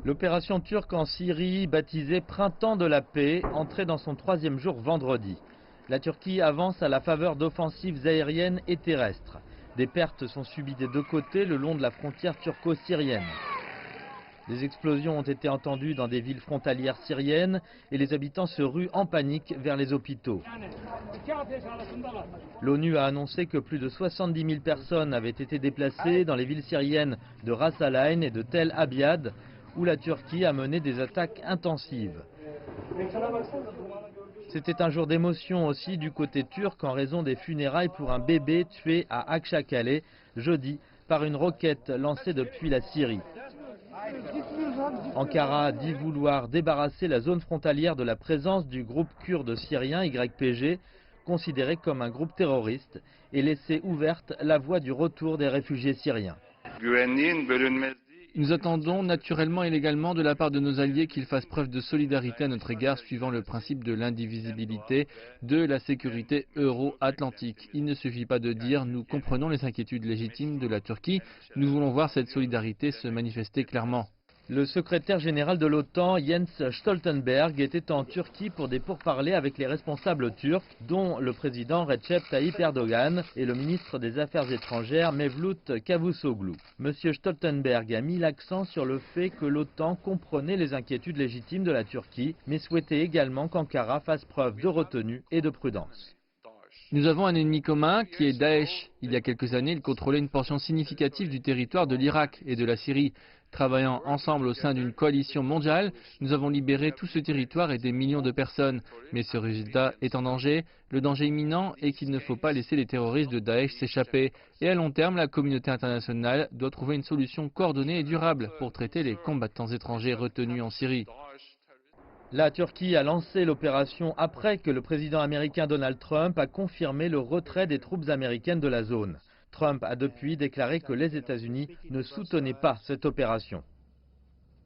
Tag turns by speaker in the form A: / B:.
A: L'opération turque en Syrie, baptisée Printemps de la paix, entrait dans son 3e jour vendredi. La Turquie avance à la faveur d'offensives aériennes et terrestres. Des pertes sont subies des deux côtés le long de la frontière turco-syrienne. Des explosions ont été entendues dans des villes frontalières syriennes et les habitants se ruent en panique vers les hôpitaux. L'ONU a annoncé que plus de 70 000 personnes avaient été déplacées dans les villes syriennes de Ras Al Ain et de Tel Abyad, où la Turquie a mené des attaques intensives. C'était un jour d'émotion aussi du côté turc en raison des funérailles pour un bébé tué à Akçakale jeudi par une roquette lancée depuis la Syrie. Ankara dit vouloir débarrasser la zone frontalière de la présence du groupe kurde syrien YPG, considéré comme un groupe terroriste, et laisser ouverte la voie du retour des réfugiés syriens.
B: Nous attendons naturellement et légalement de la part de nos alliés qu'ils fassent preuve de solidarité à notre égard suivant le principe de l'indivisibilité de la sécurité euro-atlantique. Il ne suffit pas de dire nous comprenons les inquiétudes légitimes de la Turquie, nous voulons voir cette solidarité se manifester clairement.
A: Le secrétaire général de l'OTAN, Jens Stoltenberg, était en Turquie pour des pourparlers avec les responsables turcs, dont le président Recep Tayyip Erdogan et le ministre des Affaires étrangères Mevlut Cavusoglu. M. Stoltenberg a mis l'accent sur le fait que l'OTAN comprenait les inquiétudes légitimes de la Turquie, mais souhaitait également qu'Ankara fasse preuve de retenue et de prudence.
B: Nous avons un ennemi commun qui est Daesh. Il y a quelques années, il contrôlait une portion significative du territoire de l'Irak et de la Syrie. Travaillant ensemble au sein d'une coalition mondiale, nous avons libéré tout ce territoire et des millions de personnes. Mais ce résultat est en danger. Le danger imminent est qu'il ne faut pas laisser les terroristes de Daesh s'échapper. Et à long terme, la communauté internationale doit trouver une solution coordonnée et durable pour traiter les combattants étrangers retenus en Syrie.
A: La Turquie a lancé l'opération après que le président américain Donald Trump a confirmé le retrait des troupes américaines de la zone. Trump a depuis déclaré que les États-Unis ne soutenaient pas cette opération.